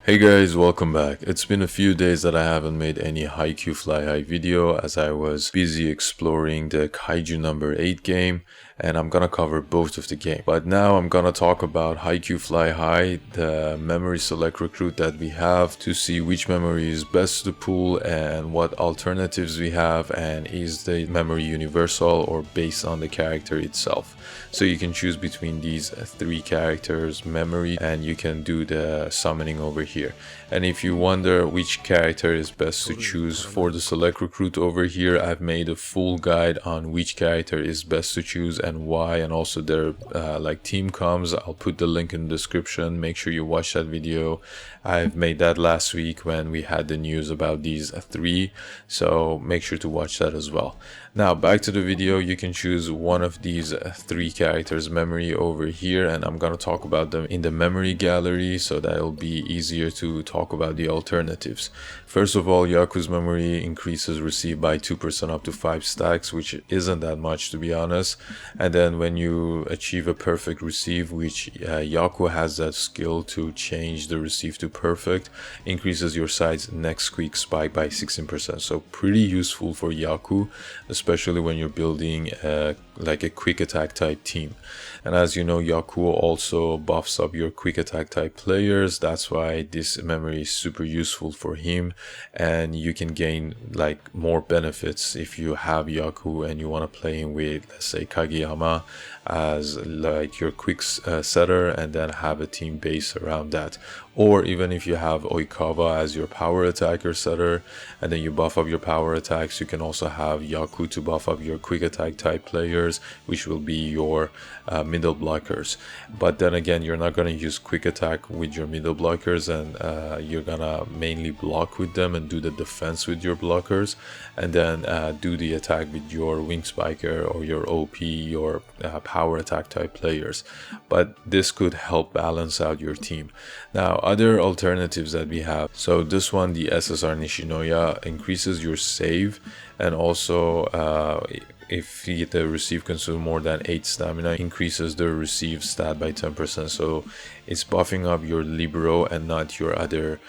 Hey guys, welcome back. It's been a few days that I haven't made any Haikyuu Fly High video as I was busy exploring the Kaiju number 8 game, and I'm gonna cover both of the game. But now I'm gonna talk about Haikyuu Fly High, the memory select recruit that we have, to see which memory is best to pull and what alternatives we have, and is the memory universal or based on the character itself. So you can choose between these three characters memory, and you can do the summoning over here. And if you wonder which character is best to choose for the select recruit over here, I've made a full guide on which character is best to choose and why, and also their team comms. I'll put the link in the description. Make sure you watch that video. I've made that last week when we had the news about these three, so make sure to watch that as well. Now back to the video. You can choose one of these three characters memory over here, and I'm gonna talk about them in the memory gallery so that it'll be easier to talk about the alternatives. First of all, Yaku's memory increases received by 2% up to 5 stacks, which isn't that much to be honest. And then when you achieve a perfect receive, which Yaku has that skill to change the receive to perfect, increases your side's next quick spike by 16%. So pretty useful for Yaku, especially when you're building like a quick attack type team. And as you know, Yaku also buffs up your quick attack type players. That's why this memory is super useful for him, and you can gain like more benefits if you have Yaku and you want to play him with, let's say, Kageyama as like your quick setter, and then have a team base around that. Or even if you have Oikawa as your power attacker setter, and then you buff up your power attacks, you can also have Yaku to buff up your quick attack type players, which will be your middle blockers. But then again, you're not going to use quick attack with your middle blockers, and you're gonna mainly block with them and do the defense with your blockers, and then do the attack with your wing spiker or your OP, your power attack type players. But this could help balance out your team. Now other alternatives that we have, so this one, the SSR Nishinoya, increases your save, and also if the receive consume more than 8 stamina, increases the receive stat by 10%. So it's buffing up your libero and not your other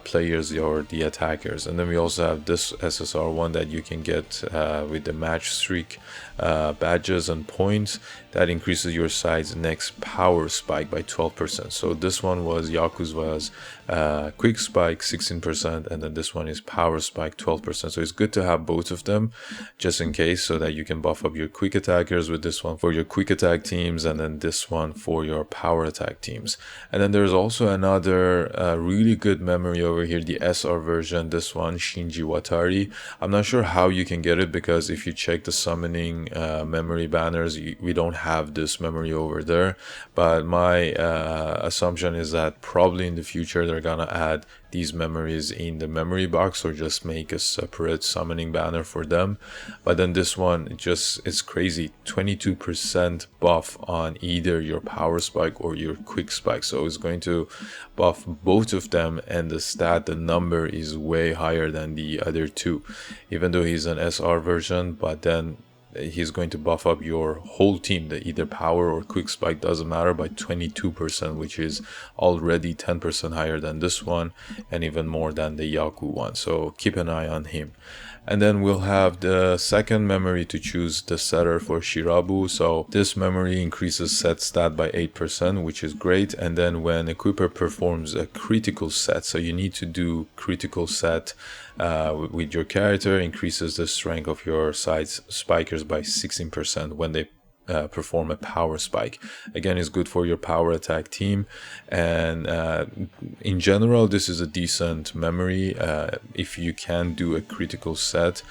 players or the attackers. And then we also have this SSR one that you can get with the match streak badges and points, that increases your side's next power spike by 12%. So this one was Yaku's was quick spike 16%, and then this one is power spike 12%. So it's good to have both of them just in case, so that you can buff up your quick attackers with this one for your quick attack teams, and then this one for your power attack teams. And then there's also another really good memory over here, the SR version, this one, Shinji Watari. I'm not sure how you can get it, because if you check the summoning memory banners, we don't have this memory over there. But my assumption is that probably in the future they're gonna add these memories in the memory box, or just make a separate summoning banner for them. But then this one, it's crazy, 22% buff on either your power spike or your quick spike. So it's going to buff both of them, and the number is way higher than the other two, even though he's an SR version. But then he's going to buff up your whole team, the either power or quick spike, doesn't matter, by 22%, which is already 10% higher than this one, and even more than the Yaku one. So keep an eye on him. And then we'll have the second memory to choose, the setter for Shirabu. So this memory increases set stat by 8%, which is great. And then when equiper performs a critical set, so you need to do critical set with your character, increases the strength of your side's spikers by 16% when they perform a power spike. Again, is good for your power attack team, and in general this is a decent memory if you can do a critical set,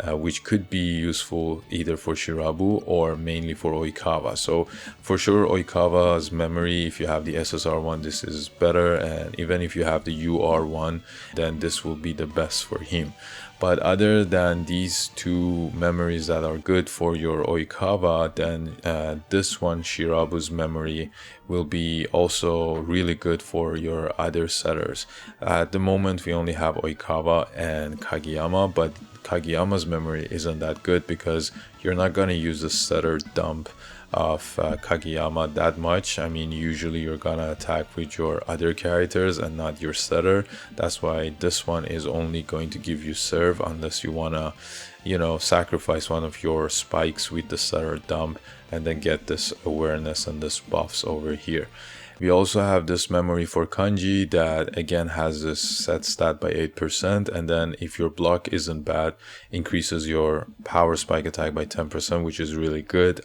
which could be useful either for Shirabu or mainly for Oikawa. So for sure Oikawa's memory, if you have the SSR one, this is better, and even if you have the UR one, then this will be the best for him. But other than these two memories that are good for your Oikawa, then this one, Shirabu's memory, will be also really good for your other setters. At the moment we only have Oikawa and Kageyama, but Kageyama's memory isn't that good because you're not going to use the setter dump of Kageyama that much. I mean, usually you're gonna attack with your other characters and not your setter. That's why this one is only going to give you serve unless you wanna, you know, sacrifice one of your spikes with the setter dump and then get this awareness and this buffs over here. We also have this memory for kanji that again has this set stat by 8%, and then if your block isn't bad, increases your power spike attack by 10%, which is really good.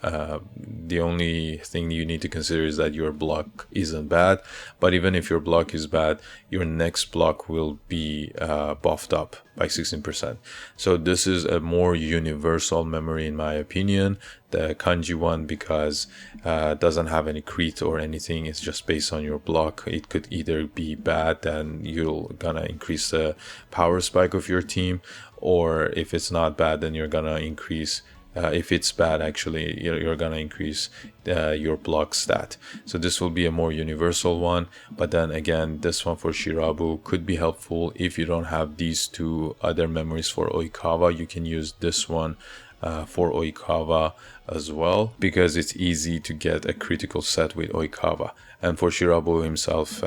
The only thing you need to consider is that your block isn't bad, but even if your block is bad, your next block will be buffed up by 16%. So this is a more universal memory in my opinion, the kanji one, because doesn't have any crit or anything. It's just based on your block. It could either be bad, then you're gonna increase the power spike of your team, or if it's not bad, then you're gonna increase if it's bad, actually, you're gonna increase your block stat. So this will be a more universal one. But then again, this one for Shirabu could be helpful if you don't have these two other memories for Oikawa. You can use this one for Oikawa as well, because it's easy to get a critical set with Oikawa. And for Shirabu himself,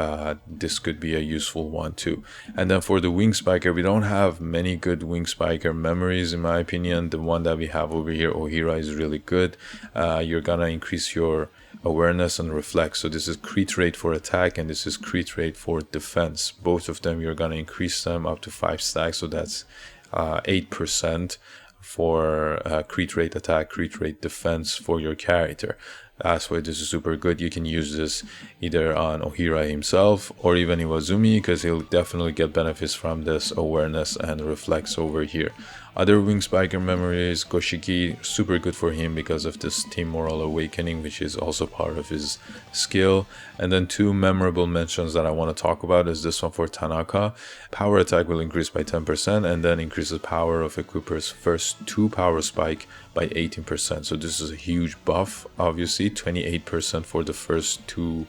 this could be a useful one too. And then for the Wing Spiker, we don't have many good Wing Spiker memories in my opinion. The one that we have over here, Ohira, is really good. You're gonna increase your awareness and reflex. So this is crit rate for attack and this is crit rate for defense. Both of them, you're gonna increase them up to 5 stacks. So that's 8% for crit rate attack, crit rate defense for your character. That's why this is super good. You can use this either on Ohira himself or even Iwazumi, because he'll definitely get benefits from this awareness and reflex over here. Other Wing Spiker memories, Goshiki, super good for him because of this Team Moral Awakening, which is also part of his skill. And then two memorable mentions that I want to talk about is this one for Tanaka. Power attack will increase by 10% and then increases power of equiper's first 2 power spike by 18%. So this is a huge buff, obviously, 28% for the first 2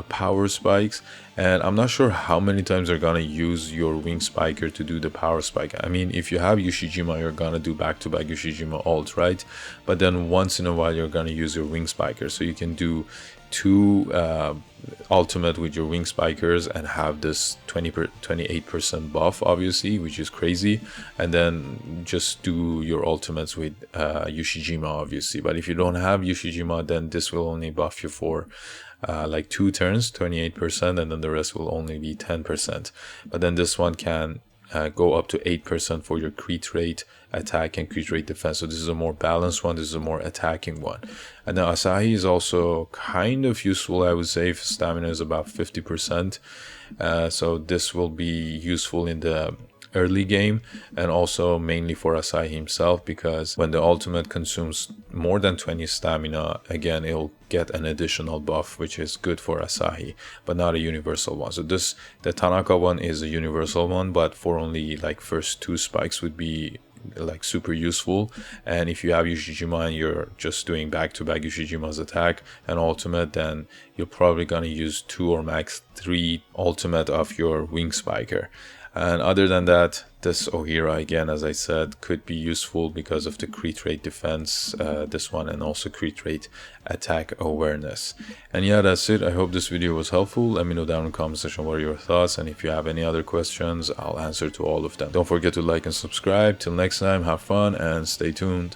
power spikes. And I'm not sure how many times you're gonna use your Wing Spiker to do the power spike. I mean, if you have Yushijima, you're gonna do back-to-back Yushijima ult, right? But then once in a while you're gonna use your Wing Spiker, so you can do 2 ultimate with your Wing Spikers and have this 28% buff, obviously, which is crazy, and then just do your ultimates with Yushijima, obviously. But if you don't have Yushijima, then this will only buff you for like 2 turns, 28%, and then the rest will only be 10%. But then this one can go up to 8% for your crit rate attack and crit rate defense. So this is a more balanced one, this is a more attacking one. And then Asahi is also kind of useful, I would say, if stamina is about 50%. So this will be useful in the early game, and also mainly for Asahi himself, because when the ultimate consumes more than 20 stamina, again it'll get an additional buff, which is good for Asahi, but not a universal one. So this, the Tanaka one, is a universal one, but for only like first 2 spikes would be like super useful. And if you have Yushijima and you're just doing back-to-back Yushijima's attack and ultimate, then you're probably gonna use 2 or max 3 ultimate of your Wing Spiker. And other than that, this Ohira, again, as I said, could be useful because of the crit rate defense, this one, and also crit rate attack awareness. And yeah, that's it. I hope this video was helpful. Let me know down in the comment section what are your thoughts, and if you have any other questions, I'll answer to all of them. Don't forget to like and subscribe. Till next time, have fun and stay tuned.